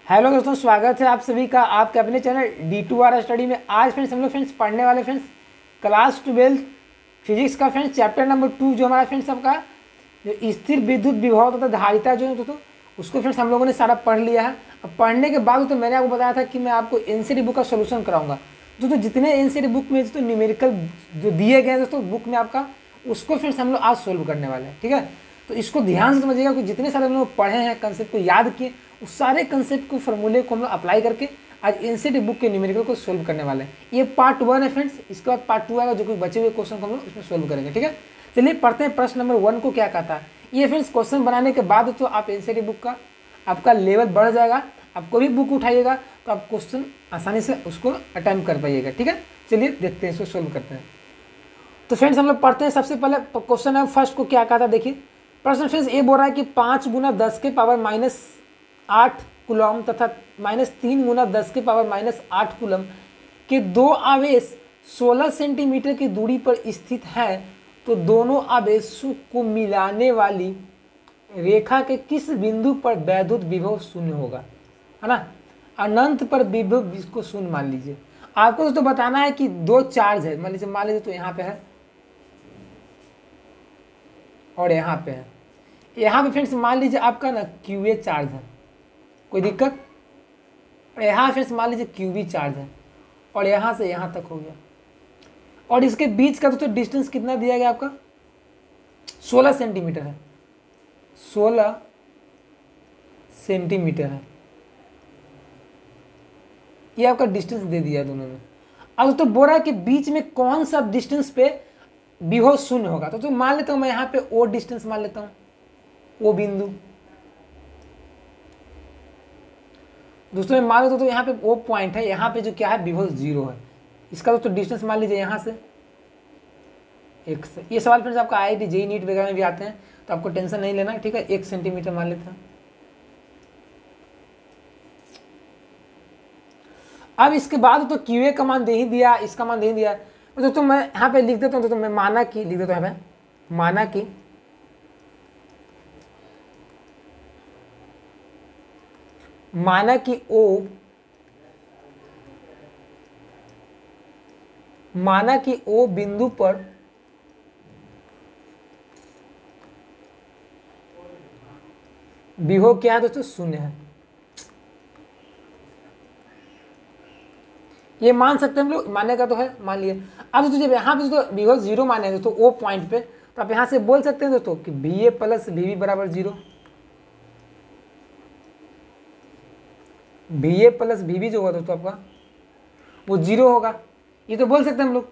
Hello दोस्तों, स्वागत है आप सभी का आपके अपने चैनल D2R स्टडी में। आज फ्रेंड्स हम लोग पढ़ने वाले क्लास 12 फिजिक्स का चैप्टर नंबर 2 जो हमारा सबका जो स्थिर विद्युत विभव तथा धारिता जो है दोस्तों उसको हम लोगों ने सारा पढ़ लिया है। अब पढ़ने के बाद तो मैंने आपको बताया था कि मैं आपको एनसीईआरटी बुक का सोल्यूशन कराऊंगा। दोस्तों जितने एनसीईआरटी बुक में दोस्तों न्यूमेरिकल जो दिए गए हैं दोस्तों बुक में आपका, उसको हम लोग आज सोल्व करने वाले हैं। ठीक है, तो इसको ध्यान से समझिएगा कि जितने सारे हम लोग पढ़े हैं, कंसेप्ट को याद किए, उस सारे कंसेप्ट को फॉर्मूले को हम लोग अप्लाई करके आज एनसीईआरटी बुक के न्यूमेरिकल को सोल्व करने वाले हैं। ये पार्ट 1 है फ्रेंड्स। इसके बाद पार्ट 2 आएगा जो कोई बचे हुए क्वेश्चन को हम लोग उसमें सोल्व करेंगे। ठीक है, चलिए पढ़ते हैं। प्रश्न नंबर 1 को क्या कहता है। ये फ्रेंड्स क्वेश्चन बनाने के बाद तो आप एनसीईआरटी बुक का आपका लेवल बढ़ जाएगा। आप कोई भी बुक उठाइएगा तो आप क्वेश्चन आसानी से उसको अटेम्प्ट कर पाइएगा। ठीक है, चलिए देखते हैं, इसको सोल्व करते हैं। तो फ्रेंड्स हम लोग पढ़ते हैं। सबसे पहले क्वेश्चन है फर्स्ट को क्या कहा था, देखिए प्रश्न फ्रेंड्स ये बोल रहा है कि 5 गुना 10 के पावर -8 कूलम तथा -3 गुना 10 के पावर -8 कूलम के दो आवेश 16 सेंटीमीटर की दूरी पर स्थित है, तो दोनों आवेशों को मिलाने वाली रेखा के किस बिंदु पर वैद्युत विभव शून्य होगा, है ना। अनंत पर विभव इसको शून्य मान लीजिए। आपको दोस्तों बताना है कि दो चार्ज है, मान लीजिए तो यहाँ पे है और यहाँ पे है। यहाँ पे फ्रेंड्स मान लीजिए आपका ना QA चार्ज है, कोई दिक्कत। यहाँ फ्रेंड्स मान लीजिए QB चार्ज है और यहाँ से यहाँ तक हो गया, और इसके बीच का दोस्तों डिस्टेंस कितना दिया गया आपका 16 सेंटीमीटर है। 16 सेंटीमीटर है, ये आपका डिस्टेंस दे दिया है दोनों में। अब दोस्तों बोल रहा है कि बीच में कौन सा डिस्टेंस पे विभव शून्य होगा। तो मान लेता हूँ मैं यहाँ पे O डिस्टेंस मान लेता हूँ, O बिंदु। दोस्तों मान लो तो यहाँ पे O पॉइंट है, यहाँ पे जो क्या है विभव 0 है। इसका दोस्तों डिस्टेंस मान लीजिए यहाँ से x। ये सवाल फ्रेंड्स आपका IIT JEE नीट वगैरह में भी आते हैं, तो आपको टेंशन नहीं लेना। ठीक है, 1 सेंटीमीटर मान लेते हैं। अब इसके बाद तो QA का मान दे ही दिया, इसका मान दे ही दिया। तो दोस्तों मैं यहाँ पे लिख देता हूँ, तो मैं माना कि लिख देता हूँ यहाँ पे, माना कि O बिंदु पर विभव क्या है दोस्तों, शून्य है। ये मान सकते हैं हम लोग, मानने का तो है, मान लिए। अब दोस्तों जब यहाँ पे तो विभव 0 माने दोस्तों O पॉइंट पे, तो आप यहाँ से बोल सकते हैं दोस्तों कि VA प्लस VB बराबर 0। VA प्लस VB जो होगा दोस्तों आपका वो 0 होगा, ये तो बोल सकते हैं हम लोग।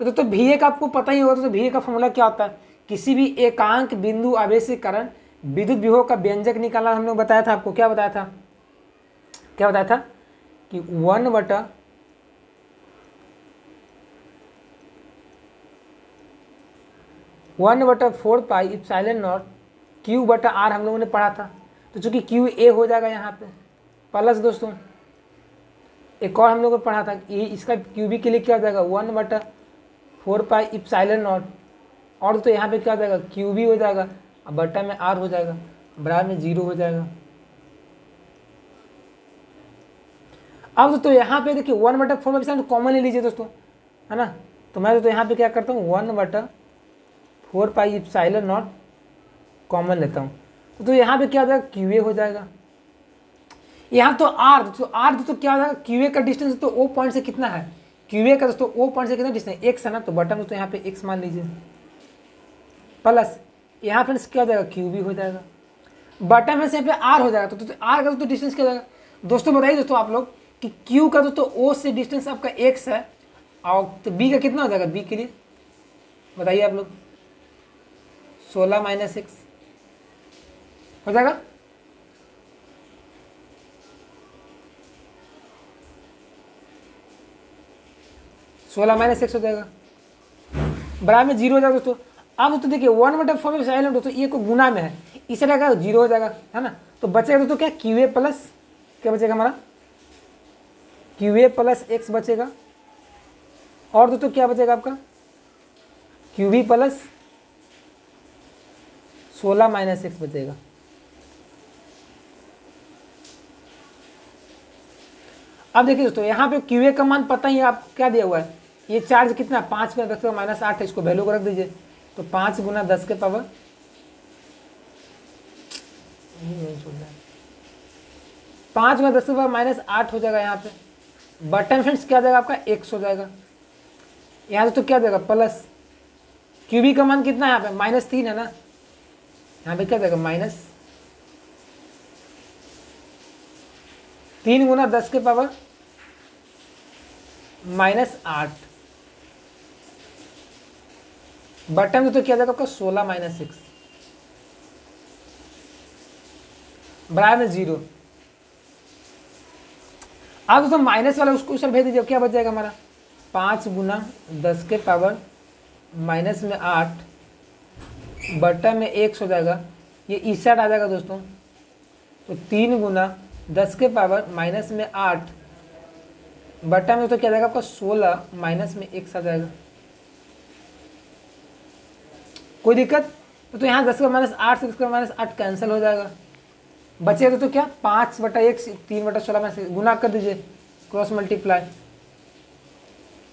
तो दोस्तों VA का आपको पता ही होगा। तो VA का फॉर्मूला क्या होता है, किसी भी एकांक बिंदु आवेश के कारण विद्युत विभव का व्यंजक निकालना हम लोग बताया था। आपको क्या बताया था कि 1/4 पाई एप्सिलॉन नॉट Q/R हम लोगों ने पढ़ा था। तो चूंकि QA हो जाएगा यहाँ पे प्लस दोस्तों एक और हम लोगों ने पढ़ा था, ये इसका QB के लिए क्या हो जाएगा 1/4 पाई एप्सिलॉन नॉट, और तो यहाँ पे क्या हो जाएगा QB हो जाएगा, अब बटा में R हो जाएगा, बराबर में 0 हो जाएगा। अब दोस्तों यहाँ पे देखिए 1/4 एप्सिलॉन कॉमन ले लीजिए दोस्तों, है ना। तो मैं तो यहाँ पे क्या करता हूँ 1/4 पाई एप्सिलॉन नॉट कॉमन लेता हूँ। तो यहाँ पे क्या हो जाएगा QA हो जाएगा। यहाँ तो R, तो R दोस्तों क्या हो जाएगा, QA का डिस्टेंस तो O पॉइंट से कितना है, QA का दोस्तों O पॉइंट से कितना डिस्टेंस x है ना, तो बटन दोस्तों यहाँ पे x मान लीजिए, प्लस यहाँ फ्रेंड्स क्या हो जाएगा QB हो जाएगा, बटन में से यहाँ पे R हो जाएगा। तो R का दोस्तों डिस्टेंस क्या हो जाएगा दोस्तों, बताइए दोस्तों आप लोग कि Q का दोस्तों O से डिस्टेंस आपका x है, और तो B का कितना हो जाएगा, B के लिए बताइए आप लोग 16 - x हो जाएगा। -x हो जाएगा, बराबर में 0 हो जाएगा दोस्तों। अब दोस्तों देखिए 1/4 एप्सिलॉन दोस्तों ये को गुना में है, इसे रहेगा 0 हो जाएगा, है ना। तो बचेगा दोस्तों क्या QA प्लस क्या बचेगा हमारा QA प्लस x बचेगा, और दोस्तों क्या बचेगा आपका QB प्लस 16 - x बचेगा। अब देखिए दोस्तों, यहाँ पे क्यू ए का मान पता ही है, आप क्या दिया हुआ है, ये चार्ज कितना 5 में 10 माइनस 8 है, इसको वैल्यू को रख दीजिए। तो 5 गुना 10 के पावर 5 गुना 10 के पावर माइनस 8 हो जाएगा। यहाँ पे बटन फ्रेंड्स क्या जाएगा आपका, x हो जाएगा। यहाँ से तो क्या जाएगा प्लस, क्यू बी का मान कितना है यहाँ पे -3 है ना, यहाँ पे क्या जाएगा -3 गुना 10 के पावर -8, बटन में तो क्या जाएगा आपका 16 - 6 बराबर 0। अब तो माइनस वाला उसको क्वेश्चन भेज दीजिए, क्या बच जाएगा हमारा 5 गुना 10 के पावर -8 बटा में x हो जाएगा, ये इस साइड आ जाएगा दोस्तों। तो 3 गुना 10 के पावर -8 बटा में तो क्या जाएगा आपका 16 माइनस में x आ जाएगा। कोई दिक्कत? तो यहाँ 10 का -8 से 10 का -8 कैंसिल हो जाएगा, बचेगा तो क्या 5 बटा 1 3 बटा 16 में गुना कर दीजिए, क्रॉस मल्टीप्लाई।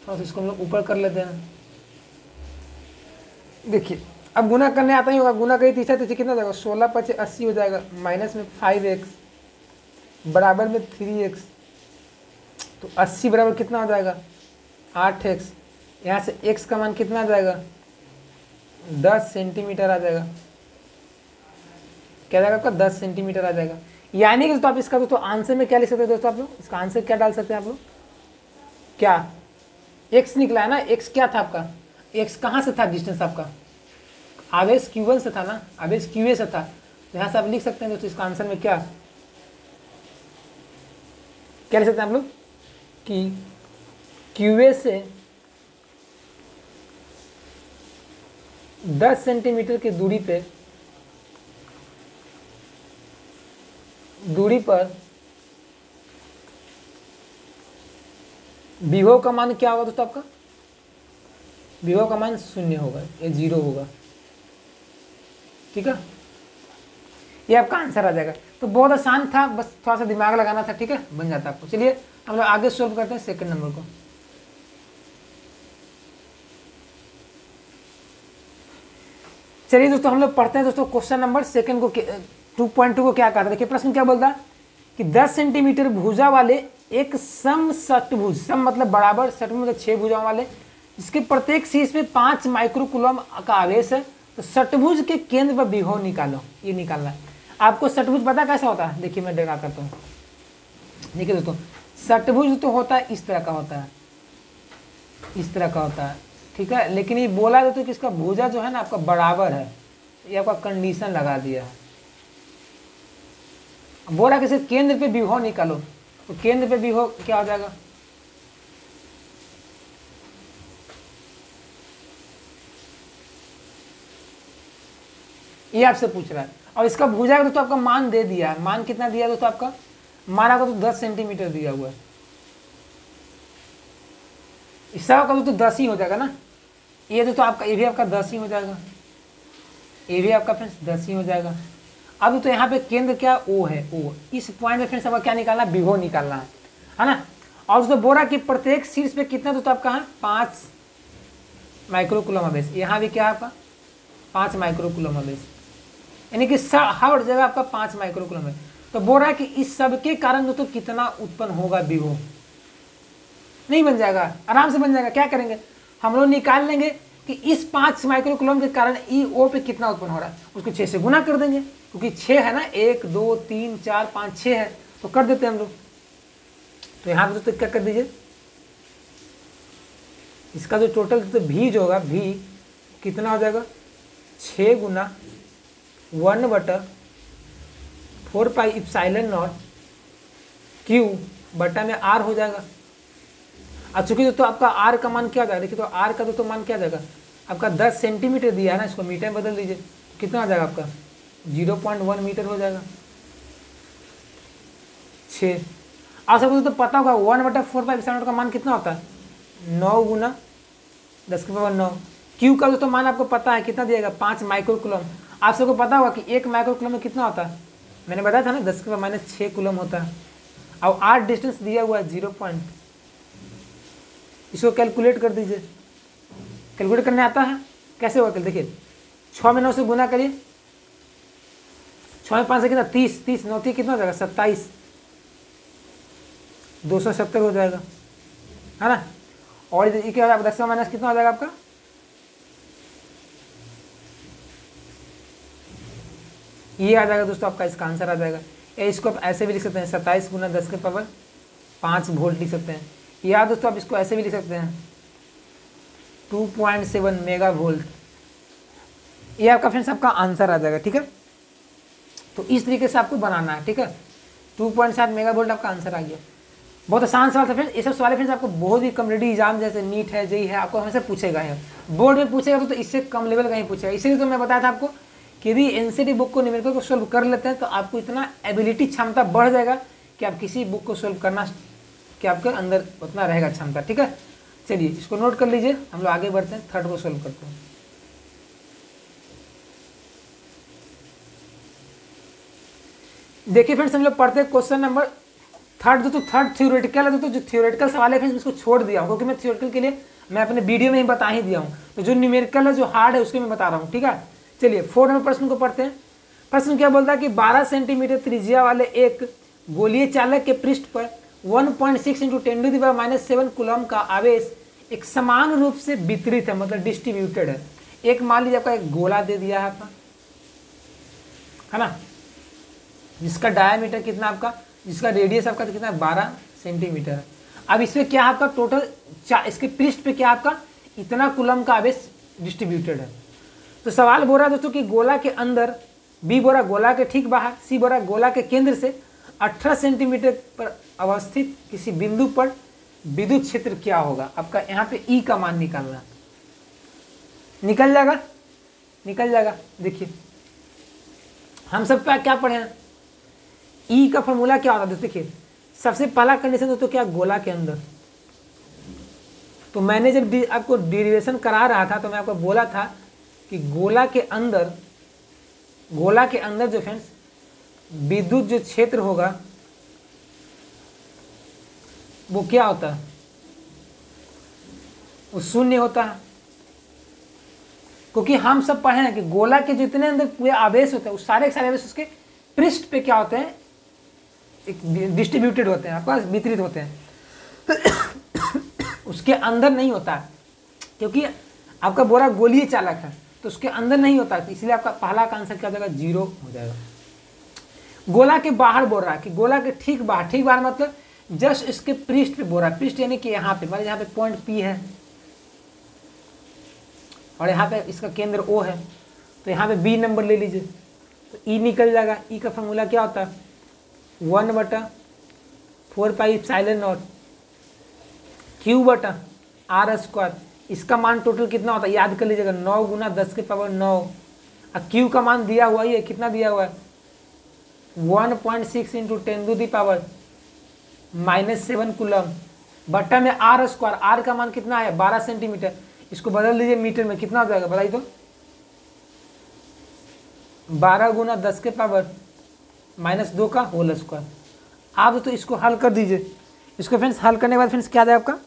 थोड़ा सा इसको हम लोग ऊपर कर लेते हैं। देखिए अब गुना करने आता ही होगा, गुना करिए तीसरा तीसरी कितना हो जाएगा 16 × 5 = 80 हो जाएगा, माइनस में 5x बराबर में 3x, तो 80 बराबर कितना हो जाएगा 8x। यहाँ से x का मान कितना आ जाएगा 10 सेंटीमीटर आ जाएगा, क्या जाएगा आपका 10 सेंटीमीटर आ जाएगा। यानी कि दोस्तों आप इसका दोस्तों आंसर में क्या लिख सकते हैं दोस्तों, आप लोग इसका आंसर क्या डाल सकते हैं आप लोग, क्या x निकला है ना, x क्या था आपका, x कहाँ से था डिस्टेंस आपका, आवेश q1 से था ना, आवेश qa से था। तो यहाँ से आप लिख सकते हैं दोस्तों इसका आंसर में क्या क्या लिख सकते हैं आप लोग कि qa से 10 सेंटीमीटर की दूरी पर विभव का मान क्या होगा दोस्तों, आपका विभव का मान 0 होगा, ये 0 होगा। ठीक है, ये आपका आंसर आ जाएगा। तो बहुत आसान था, बस थोड़ा सा दिमाग लगाना था, ठीक है, बन जाता आपको। चलिए हम लोग आगे सोल्व करते हैं सेकंड नंबर को। चलिए दोस्तों हम लोग पढ़ते हैं दोस्तों क्वेश्चन नंबर सेकंड को, 2.2 को क्या कहता है। देखिए प्रश्न क्या बोलता है कि 10 सेंटीमीटर भुजा वाले एक समषटभुज, सम मतलब बराबर, षटभुज मतलब 6 भुजाओं वाले, इसके प्रत्येक शीर्ष में 5 माइक्रोकूलम का आवेश है। तो षटभुज के केंद्र पर विभव निकालो, ये निकालना है आपको। षटभुज पता कैसा होता है, देखिए मैं ड्रा करता हूँ। देखिए दोस्तों षटभुज तो होता है इस तरह का होता है, इस तरह का होता है, ठीक है। लेकिन ये बोला जाता है कि इसका भुजा जो है ना आपका बराबर है, ये आपका कंडीशन लगा दिया है। बोला कि सिर्फ केंद्र पे विभव निकालो, तो केंद्र पे विभव क्या हो जाएगा, ये आपसे पूछ रहा है। और इसका भुजा का दोस्तों आपका मान दे दिया है, मान कितना दिया दोस्तों आपका, मान आपको तो 10 सेंटीमीटर दिया हुआ है, इसका का तो 10 ही हो जाएगा ना। ये दोस्तों आपका, ये भी आपका 10 ही हो जाएगा, ये भी आपका फ्रेंड्स 10 ही हो जाएगा। अब तो यहाँ पे केंद्र क्या ओ है, ओ, इस पॉइंट में फ्रेंड्स आपका क्या निकालना है, विभव निकालना है ना। और दोस्तों बोरा की प्रत्येक शीर्ष पे कितना दोस्तों आपका है 5 माइक्रोकूलम आवेश, यहाँ भी क्या है आपका 5 माइक्रोकूलम आवेश, यानी कि हर जगह आपका 5 माइक्रोकूलम है। तो बोल रहा है कि इस सब के कारण दोस्तों कितना उत्पन्न होगा विभव, नहीं बन जाएगा, आराम से बन जाएगा। क्या करेंगे हम लोग निकाल लेंगे कि इस 5 माइक्रोकूलम के कारण ई ओ पे कितना उत्पन्न हो रहा है, उसको 6 से गुना कर देंगे, क्योंकि 6 है ना, 1 2 3 4 5 6 है, तो कर देते हैं हम लोग। तो यहाँ पे दोस्तों क्या कर दीजिए, इसका जो टोटल तो भी जो होगा, भी कितना हो जाएगा 6 गुना 1/4 पाई इप्सिलॉन नॉट क्यू बटा में आर हो जाएगा। अब चूंकि दोस्तों आपका आर का मान क्या हो जाएगा, देखिए तो आर का दोस्तों मान क्या आ जाएगा आपका 10 सेंटीमीटर दिया है ना, इसको मीटर में बदल दीजिए, तो कितना आ जाएगा आपका 0.1 मीटर हो जाएगा 6। आप सबको तो पता होगा 1/4 पाई इप्सिलॉन नॉट का मान कितना होता है 9 गुना 10 के पावर 9। क्यू का दोस्तों मान आपको पता है कितना दिएगा 5 माइक्रोकूलम। आप सबको पता होगा कि 1 माइक्रोकूलम में कितना होता है, मैंने बताया था ना 10 के पावर -6 कूलम होता है। अब आर डिस्टेंस दिया हुआ है 0 पॉइंट, इसको कैलकुलेट कर दीजिए। कैलकुलेट करने आता है कैसे होगा, देखिए 6 में 9 से गुना करिए, 6 में 5 से कितना 30, 30 9 कितना हो जाएगा 27, 270 हो जाएगा, है ना। और ये क्या हो जाएगा 10 माइनस कितना हो जाएगा आपका, ये आ जाएगा दोस्तों आपका, इसका आंसर आ जाएगा। इसको आप ऐसे भी लिख सकते हैं 27 गुना 10 के पावर 5 वोल्ट लिख सकते हैं, या दोस्तों आप इसको ऐसे भी लिख सकते हैं 2.7 मेगा वोल्ट, ये आपका फ्रेंड्स आपका आंसर आ जाएगा। ठीक है, तो इस तरीके से आपको बनाना है। ठीक है, 2.7 मेगा वोल्ट आपका आंसर आ गया। बहुत आसान सवाल था फ्रेंड्स, ये सब सवाल फ्रेंड्स आपको बहुत ही कॉम्पिटिटिव एग्जाम जैसे नीट है, जेईई है, आपको हमेशा पूछेगा है, बोर्ड में पूछेगा तो इससे कम लेवल का ही पूछेगा। इसीलिए तो मैं बताया था आपको कि यदि एनसीईआरटी बुक को न्यूमेरिकल को सोल्व कर लेते हैं तो आपको इतना एबिलिटी क्षमता बढ़ जाएगा कि आप किसी बुक को सोल्व करना कि आपके अंदर उतना रहेगा क्षमता। ठीक है, चलिए इसको नोट कर लीजिए, हम लोग आगे बढ़ते हैं, थर्ड को सोल्व करते हैं। देखिए फ्रेंड्स, हम लोग पढ़ते हैं क्वेश्चन नंबर थर्ड। दोस्तों थर्ड थ्योरेटिकल है, दोस्तों जो थ्योरेटिकल सवाल है फ्रेंड्स उसको छोड़ दिया हूँ क्योंकि मैं थ्योरेटिकल के लिए मैं अपने वीडियो में ही बता ही दिया हूँ, तो जो न्यूमेरिकल है जो हार्ड है उसके मैं बता रहा हूँ। ठीक है, चलिए 4 नंबर प्रश्न को पढ़ते हैं। प्रश्न क्या बोलता है कि 12 सेंटीमीटर त्रिज्या वाले एक गोलीय चालक के पृष्ठ पर 1.6 × 10⁻⁷ कूलम का आवेश एक समान रूप से वितरित है, मतलब डिस्ट्रीब्यूटेड है। एक मान लीजिए आपका एक गोला दे दिया है आपका, है ना, जिसका डायमीटर कितना आपका, जिसका रेडियस आपका कितना 12 सेंटीमीटर है। अब इसमें क्या आपका टोटल इसके पृष्ठ पे क्या आपका इतना कूलम का आवेश डिस्ट्रीब्यूटेड है। तो सवाल बोल रहा है दोस्तों कि गोला के अंदर, बी बोरा गोला के ठीक बाहर, सी बोरा गोला के केंद्र से 18 सेंटीमीटर पर अवस्थित किसी बिंदु पर विद्युत क्षेत्र क्या होगा। आपका यहाँ पे ई का मान निकालना, निकल जाएगा, निकल जाएगा। देखिए हम सब क्या पढ़े हैं, ई का फॉर्मूला क्या होता है दोस्तों। देखिए सबसे पहला कंडीशन दोस्तों क्या, गोला के अंदर। तो मैंने जब आपको डेरिवेशन करा रहा था तो मैं आपको बोला था कि गोला के अंदर जो फ्रेंड्स विद्युत जो क्षेत्र होगा वो क्या होता है, वो शून्य होता है। क्योंकि हम सब पढ़े हैं कि गोला के जितने अंदर पूरे आवेश होते हैं उस सारे आवेश उसके पृष्ठ पे क्या होते हैं, एक डिस्ट्रीब्यूटेड होते हैं, आपके पास वितरित होते हैं, उसके अंदर नहीं होता है। क्योंकि आपका बोरा गोलीय चालक है तो उसके अंदर नहीं होता है, इसलिए आपका पहला का आंसर क्या हो जाएगा, 0 हो जाएगा। गोला के बाहर बोल रहा है कि गोला के ठीक बाहर मतलब जस्ट इसके पृष्ठ पे बोल रहा है, पृष्ठ यानी कि यहाँ पे, मतलब यहाँ पे पॉइंट P है और यहाँ पे इसका केंद्र O है, तो यहाँ पे B नंबर ले लीजिए, तो E निकल जाएगा। E का फॉर्मूला क्या होता है, 1/4πε0 Q/r²। इसका मान टोटल कितना होता है याद कर लीजिएगा, 9 × 10⁻9। और Q का मान दिया हुआ है, कितना दिया हुआ है 1.6 × 10⁻⁷ कूलम बट्टा में r²। r का मान कितना है 12 सेंटीमीटर, इसको बदल दीजिए मीटर में, कितना हो जाएगा बताइए तो, 12 × 10⁻2 का होल स्क्वायर। आप तो इसको हल कर दीजिए। इसको फ्रेंड्स हल करने के बाद फ्रेंड्स क्या आ जाएगा आपका,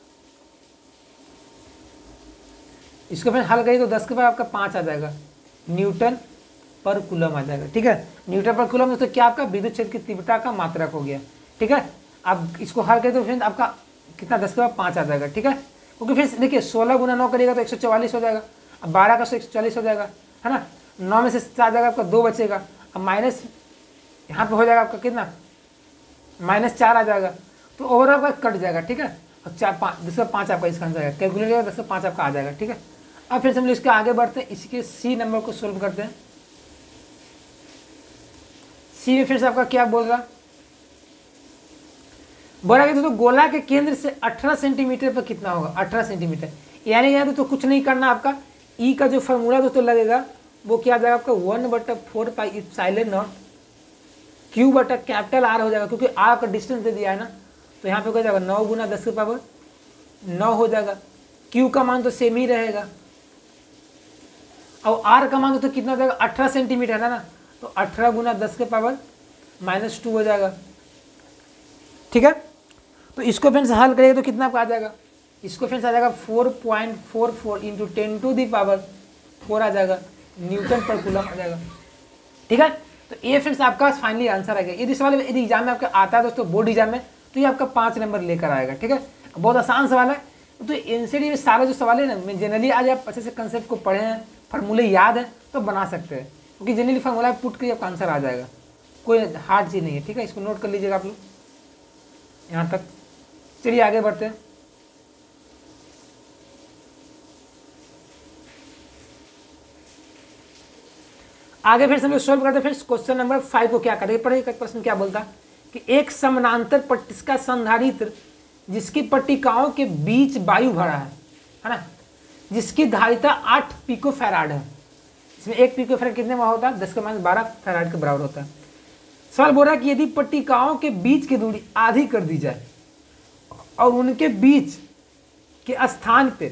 इसको फ्रेंड्स हल करिए तो 10 के बाद आपका 5 आ जाएगा, न्यूटन पर कूलम आ जाएगा। ठीक है, न्यूटन पर कूलम दोस्तों क्या आपका विद्युत क्षेत्र की तीव्रता का मात्रक हो गया। ठीक है, अब इसको हल करिए तो फ्रेंड्स आपका कितना 10 के बाद 5 आ जाएगा। ठीक है, क्योंकि फ्रेंड्स देखिए 16 × 9 करिएगा तो 144 हो जाएगा, अब 12 का 144 हो जाएगा, है ना, 9 में से 7 जाएगा आपका 2 बचेगा, अब माइनस यहाँ पे हो जाएगा आपका कितना -4 आ जाएगा, तो ओवरऑल आपका कट जाएगा। ठीक है, और 4 5 10 का 5 आपका इसका आंसर आएगा, कैलकुलेट 10 का 5 आपका आ जाएगा। ठीक है, अब फिर हम लोग इसके आगे बढ़ते हैं, इसके सी नंबर को सोल्व करते हैं। सी में फिर से आपका क्या बोल रहा, बोला कि दोस्तों गोला के केंद्र से 18 सेंटीमीटर पर कितना होगा, 18 सेंटीमीटर, यानी यहाँ दोस्तों कुछ नहीं करना, आपका ई का जो फॉर्मूला दोस्तों लगेगा वो क्या आ जाएगा आपका 1/4πε0 Q/R हो जाएगा, क्योंकि R का डिस्टेंस दे दिया है ना, तो यहाँ पे हो जाएगा 9 × 10⁻9 हो जाएगा। Q का मान तो सेम ही रहेगा और R का मान तो कितना हो जाएगा 18 सेंटीमीटर है ना, तो 18 × 10⁻2 हो जाएगा। ठीक है। तो इसको फ्रेंड्स हल करेंगे तो कितना आपका आ जाएगा, इसको फ्रेंड्स आ जाएगा 4.44 इंटू 10⁴ आ जाएगा न्यूटन पर कूलम आ जाएगा। ठीक है, तो ये फ्रेंड्स आपका फाइनली आंसर आ गया। यदि सवाल यदि एग्जाम में आपका आता है दोस्तों, बोर्ड एग्जाम में, तो ये आपका 5 नंबर लेकर आएगा। ठीक है, बहुत आसान सवाल है। तो एनसीईआरटी में सारा जो सवाल है ना, मैं जनरली आज आप अच्छे से कंसेप्ट को पढ़े हैं, फार्मूले याद है तो बना सकते हैं, क्योंकि जनरली फार्मूला पुट कर आपका आंसर आ जाएगा, कोई हार्ड चीज़ नहीं है। ठीक है, इसको नोट कर लीजिएगा आप लोग यहाँ तक। चलिए आगे बढ़ते हैं। आगे फिर हम लोग सोल्व करते हैं। फिर क्वेश्चन नंबर 5 को क्या करेंगे, पढ़िए प्रश्न क्या बोलता है कि एक समानांतर पट्टिका संधारित्र जिसकी पट्टिकाओं के बीच वायु भरा है ना, जिसकी धारिता 8 पिकोफैराड है। इसमें 1 पिकोफैराड कितने में होता है, 10⁻12 फैराड के बराबर होता है। सवाल बोल रहा है कि यदि पट्टिकाओं के बीच की दूरी आधी कर दी जाए और उनके बीच के स्थान पे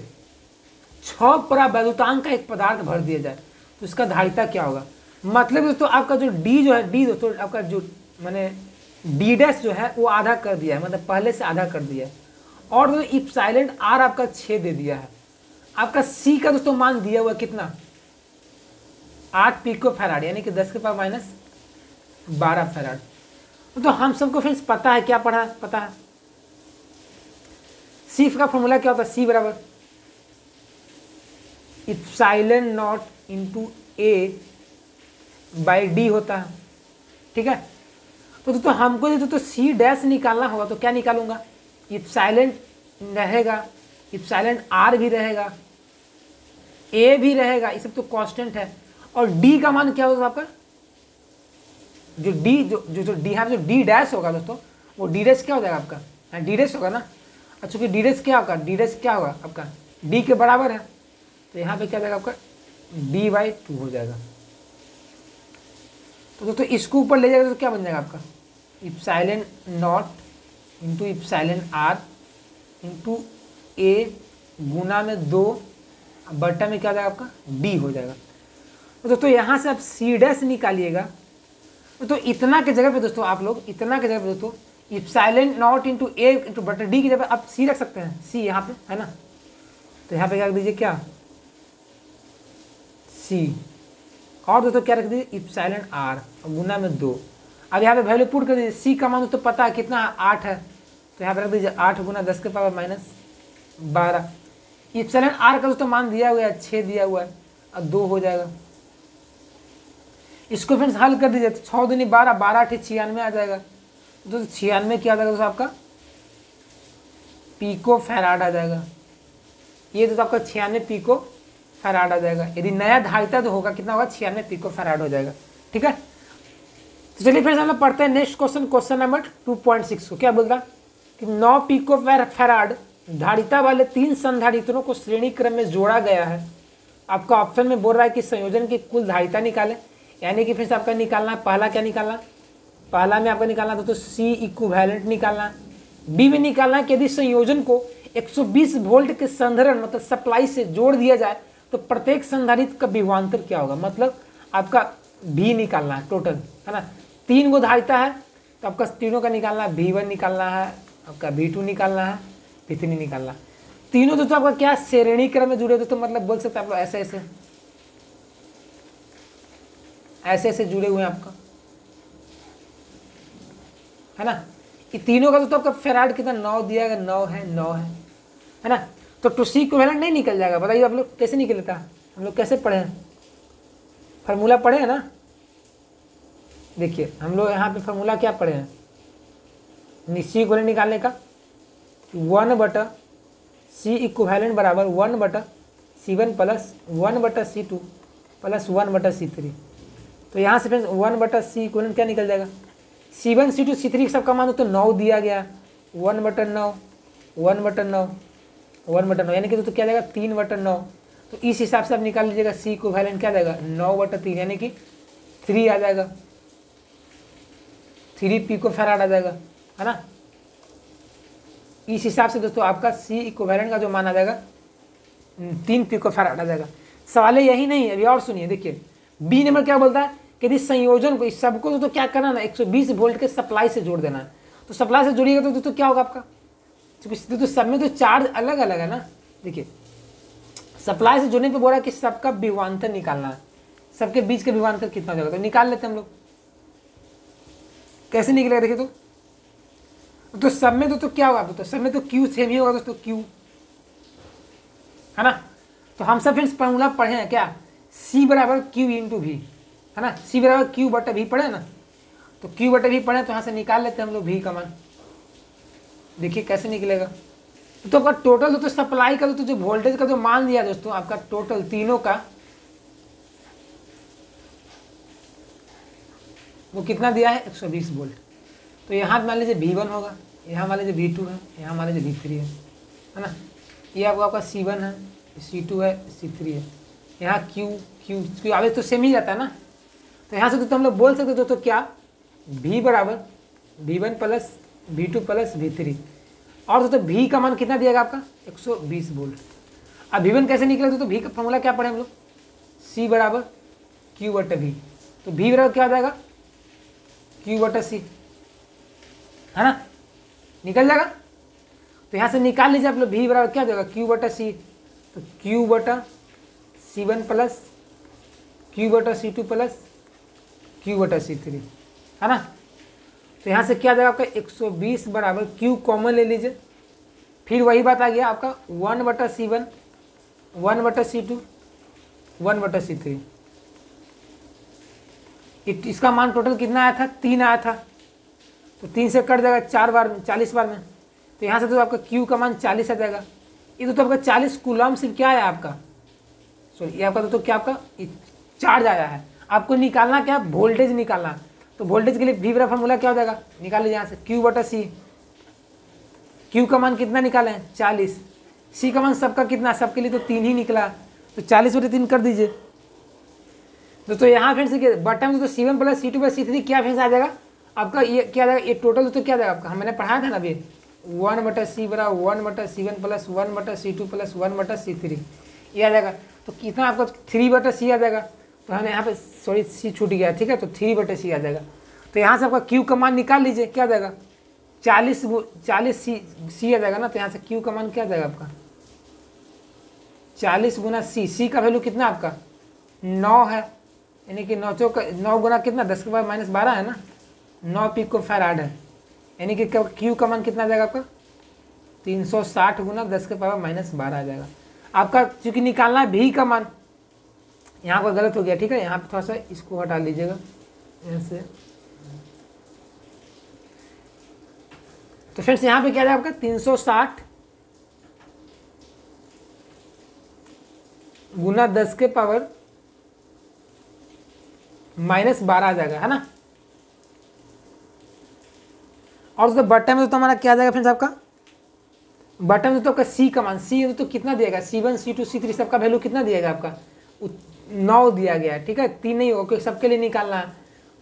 6 परावैद्युतांक का एक पदार्थ भर दिया जाए तो इसका धारिता क्या होगा। मतलब दोस्तों आपका जो डी जो है, डी दोस्तों आपका जो मैंने डी डैश जो है वो आधा कर दिया है, मतलब पहले से आधा कर दिया है। और दोस्तों इप्सिलॉन आर आपका 6 दे दिया है। आपका सी का दोस्तों मान दिया हुआ कितना, 8 पिकोफैराड, यानी कि 10⁻12 फैराड। तो हम सबको फ्रेंड्स पता है, क्या पढ़ा पता है, सी का फॉर्मूला क्या होता है, सी बराबर epsilon naught into A by D होता है। ठीक है, तो दोस्तों हमको तो सी डैश निकालना होगा, तो क्या निकालूंगा, इप्सिलॉन रहेगा, इप्सिलॉन आर भी रहेगा, ए भी रहेगा, ये सब तो कांस्टेंट है। और डी का मान क्या होगा आपका, जो डी जो डी है, जो डी डैश होगा दोस्तों, वो डी डैश क्या हो जाएगा आपका, डी डैश होगा ना। अच्छा कि डी डैश क्या होगा, डी डैश क्या होगा आपका डी के बराबर है, तो यहाँ पे क्या जाएगा आपका d/2 हो जाएगा। तो दोस्तों इसको ऊपर ले जाएगा तो क्या बन जाएगा आपका epsilon naught into epsilon r into a गुना में 2 बटा में क्या हो जाएगा आपका डी हो जाएगा। तो दोस्तों यहाँ से आप सी डैश निकालिएगा, तो इतना के जगह पे दोस्तों आप लोग इतना के जगह पे दोस्तों इप्सिलॉन नॉट इंटू ए इंटू बटा डी की जगह आप सी रख सकते हैं, सी यहाँ पे है ना। तो यहाँ पे क्या रख दीजिए, क्या सी, और दोस्तों क्या रख दीजिए इप्सिलॉन आर गुना में 2। अब यहाँ पे वैल्यू पुट कर दीजिए, सी का मान दोस्तों पता है कितना, 8 है, तो यहाँ पे रख दीजिए 8 गुना 10⁻−12। इप्सिलॉन आर का दोस्तों मान दिया हुआ है 6 दिया हुआ है, अब 2 हो जाएगा। इसको फ्रेंड्स हल कर दीजिए, तो 6 दूनी 12, 12 8 96 आ जाएगा। तो 96 क्या आ जाएगा दोस्तों आपका पिको फैराड आ जाएगा। ये दोस्तों आपका 96 पिको फैराड आ जाएगा। यदि नया धारिता जो होगा कितना होगा, 96 पिको फैराड हो जाएगा। ठीक है, तो चलिए फ्रेंड्स हम लोग पढ़ते हैं नेक्स्ट क्वेश्चन, क्वेश्चन नंबर 2.6 को। क्या बोलता कि 9 पिको फैराड धारिता वाले 3 संधारित्रों को श्रेणी क्रम में जोड़ा गया है। आपका ऑप्शन में बोल रहा है कि संयोजन की कुल धारिता निकालें, यानी कि फिर आपका निकालना है, पहला क्या निकालना, पहला में आपका निकालना तो सी इक्विवेलेंट निकालना है। बी में निकालना है कि यदि संयोजन को 120 वोल्ट के संधारण मतलब सप्लाई से जोड़ दिया जाए तो प्रत्येक संधारित्र का विभवांतर क्या होगा, मतलब आपका भी निकालना है टोटल, है ना। 3 गो धारिता है तो आपका तीनों का निकालना है, V1 निकालना है, आपका V2 निकालना है, V3 निकालना है। तीनों दोस्तों आपका क्या श्रेणी क्रम में जुड़े, तो मतलब बोल सकते हैं आप लोग ऐसे ऐसे जुड़े हुए हैं आपका, है ना। ये तीनों का दोस्तों आपका फैराड कितना 9 दिया गया, 9 है ना। तो टू सी इक्विवेलेंट नहीं निकल जाएगा, बताइए आप लोग कैसे निकलता है, हम लोग कैसे पढ़े हैं, फार्मूला पढ़े हैं ना। देखिए हम लोग यहाँ पे फार्मूला क्या पढ़े हैं, सी इक्विवेलेंट निकालने का 1/C इक्विवेलेंट बराबर 1/C1 plus 1/C2 plus 1/C3। तो यहाँ से फ्रेंड्स 1/C इक्विवेलेंट क्या निकल जाएगा, C1 C2 C3 सबका मान तो 9 दिया गया, 1/9 यानी कि तो क्या जाएगा 3/9। तो इस हिसाब से आप निकाल लीजिएगा, सी इक्विवेलेंट क्या जाएगा 9/3 यानी कि 3 आ जाएगा, 3 पिको फैराड आ जाएगा, है ना। इस हिसाब से दोस्तों आपका सी इक्विवेलेंट का जो मान आ जाएगा 3 पिको फैराड आ जाएगा। सवाल यही नहीं है, अभी और सुनिए। देखिए बी नंबर क्या बोलता है कि यदि संयोजन को इस सबको तो क्या करना ना 120 वोल्ट के सप्लाई से जोड़ देना है। तो सप्लाई से जोड़िएगा तो दोस्तों क्या होगा आपका, क्योंकि तो सब में तो चार्ज अलग अलग है ना। देखिए सप्लाई से जोड़ने पे बोल रहा है कि सबका विभवांतर निकालना है, सबके बीच का विभवांतर कितना हो जाएगा, तो निकाल लेते हैं हम लोग। कैसे निकलेगा देखिए, तो सब में तो क्या होगा, तो सब में तो क्यू सेम ही होगा दोस्तों, क्यू है ना। तो हम सब फ्रेंड्स फॉर्मूला पढ़े हैं क्या, C बराबर क्यू इंटू वी, है ना, C बराबर क्यू बटा वी पढ़े ना, तो क्यू बटा वी पढ़े, तो यहाँ से निकाल लेते हैं हम लोग V का मान। देखिए कैसे निकलेगा, तो आपका टोटल दोस्तों सप्लाई का तो जो वोल्टेज का जो मान दिया दोस्तों आपका टोटल तीनों का, वो कितना दिया है 120 वोल्ट। तो यहाँ मान लीजिए V1 होगा, यहाँ मान लीजिए V2 है, यहाँ मान लीजिए V3 है ना। ये आपका C1 है, C2 है, C3 है, यहाँ Q आगे तो सेम ही रहता है ना। तो यहाँ से तो हम लोग बोल सकते दोस्तों क्या, V बराबर V1 plus V2 plus V3, और दोस्तों V का मान कितना दिएगा आपका 120 वोल्ट। अब V1 कैसे निकले तो V का फॉर्मूला क्या पढ़े हम लोग, C बराबर Q बटा V, तो V बराबर क्या हो जाएगा Q बटा C, है ना, निकल जाएगा। तो यहाँ से निकाल लीजिए आप लोग, V बराबर क्या देगा Q बटा C, तो Q बटा C1 प्लस Q बटा C2 प्लस Q बटा C3, है ना। तो यहाँ से क्या देगा आपका 120 बराबर Q कॉमन ले लीजिए, फिर वही बात आ गया आपका 1 बटा C1, 1 बटा C2, 1 बटा C3। इसका मान टोटल कितना आया था, 3 आया था, तो 3 से कट जाएगा 4 बार में, 40 बार में। तो यहाँ से तो आपका Q का मान 40 आ जाएगा। ये तो आपका 40 कूलम से क्या आया आपका, सॉरी ये आपका तो क्या आपका चार्ज आया है। आपको निकालना क्या, वोल्टेज निकालना। तो वोल्टेज के लिए V बराबर फॉर्मूला क्या हो जाएगा, निकाल लीजिए यहाँ से Q बटा C। Q का मान कितना निकाले हैं 40, C का मान सबका कितना, सबके लिए तो 3 ही निकला, तो 40 बटे 3 कर दीजिए। दोस्तों यहाँ फ्रेंड्स देखिए बटन तो C1 plus C2 plus C3 क्या फ्रेंड्स आ जाएगा आपका, ये क्या आ जाएगा, ये टोटल तो क्या आ जाएगा आपका, हमने पढ़ाया था ना अभी 1 बटा C बराबर 1 बटा C1 प्लस 1 बटा C2 प्लस 1 बटा C3, ये आ जाएगा। तो कितना आपका 3 बटा C आ जाएगा, तो हमने यहाँ पे सॉरी C छूट गया, ठीक है, तो 3 बटा C आ जाएगा। तो यहाँ से आपका Q का मान निकाल लीजिए, क्या आ जाएगा 40 C आ जाएगा ना। तो यहाँ से Q का मान क्या आ जाएगा आपका 40 गुना C का वैल्यू कितना आपका 9 है, यानी कि 9 गुना कितना 10 के बाद -12 है ना, 9 पिको फैराड है, यानी कि Q का मान कितना आ जाएगा आपका 360 गुना 10 के पावर -12 आ जाएगा आपका। चूँकि निकालना है V का मान, यहाँ पर गलत हो गया, ठीक है, यहाँ पे थोड़ा सा इसको हटा लीजिएगा यहाँ से। तो फ्रेंड्स यहाँ पे क्या जाएगा आपका 360 गुना 10 के पावर -12 आ जाएगा, है ना। और उसके बटन में तो हमारा क्या आ जाएगा फ्रेंड्स, आपका बटन में तो आपका C का मान, C तो कितना दिएगा C1 C2 C3 सबका वैल्यू कितना दिएगा आपका 9 दिया गया है, ठीक है, 3 नहीं होगा क्योंकि सबके लिए निकालना है,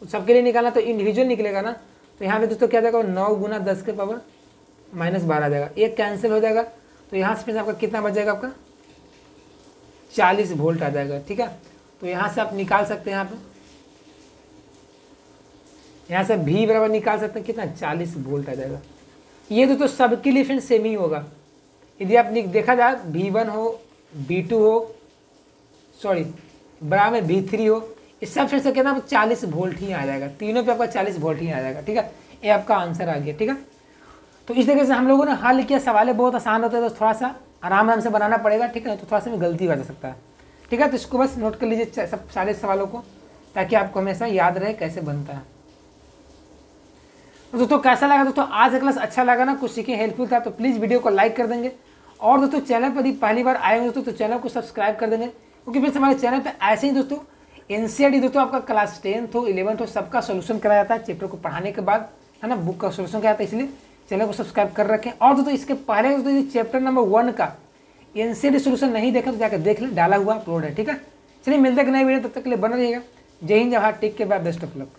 सबके लिए निकालना तो इंडिविजुअल निकलेगा ना। तो यहाँ पे दोस्तों क्या जाएगा 9 गुना 10 के पावर -12 आ जाएगा, एक कैंसिल हो जाएगा। तो यहाँ से फिर आपका कितना बच जाएगा आपका 40 वोल्ट आ जाएगा, ठीक है। तो यहाँ से आप निकाल सकते हैं, यहाँ से V बराबर निकाल सकते हैं कितना 40 वोल्ट आ जाएगा। ये तो सबके लिए फिर सेम ही होगा। यदि आप देखा जाए V1 हो V2 हो सॉरी बराबर में V3 हो, इस सब फिर से कितना 40 वोल्ट ही आ जाएगा, तीनों पे आपका 40 वोल्ट ही आ जाएगा, ठीक है। ये आपका आंसर आ गया, ठीक है। तो इस तरीके से हम लोगों ने हल किया, सवाल बहुत आसान होते हैं, तो थोड़ा सा आराम से बनाना पड़ेगा, ठीक है, तो थोड़ा सा में गलती हो जा सकता है, ठीक है। तो इसको बस नोट कर लीजिए सब सारे सवालों को, ताकि आपको हमेशा याद रहे कैसे बनता है। तो दोस्तों कैसा लगा दोस्तों आज का क्लास, अच्छा लगा ना, कुछ सीखे हेल्पफुल था, तो प्लीज़ वीडियो को लाइक कर देंगे। और दोस्तों चैनल पर यदि पहली बार आए हो तो चैनल को सब्सक्राइब कर देंगे, क्योंकि फिर हमारे चैनल पे ऐसे ही दोस्तों NCERT दोस्तों आपका क्लास 10th हो 11th हो सबका सोल्यूशन कराया जाता है चैप्टर को पढ़ाने के बाद, है ना, बुक का सोल्यूशन कराया जाता है, इसलिए चैनल को सब्सक्राइब कर रखें। और दोस्तों इसके पहले दोस्तों चैप्टर नंबर 1 का NCERT सोल्यूशन नहीं देखा तो जाकर देख लें, डाला हुआ अपलोड है, ठीक है। चलिए मिलते हैं नए वीडियो, तब तक के लिए बना रहिएगा। जय हिंद, जय Bharat, take care, bye, best of luck.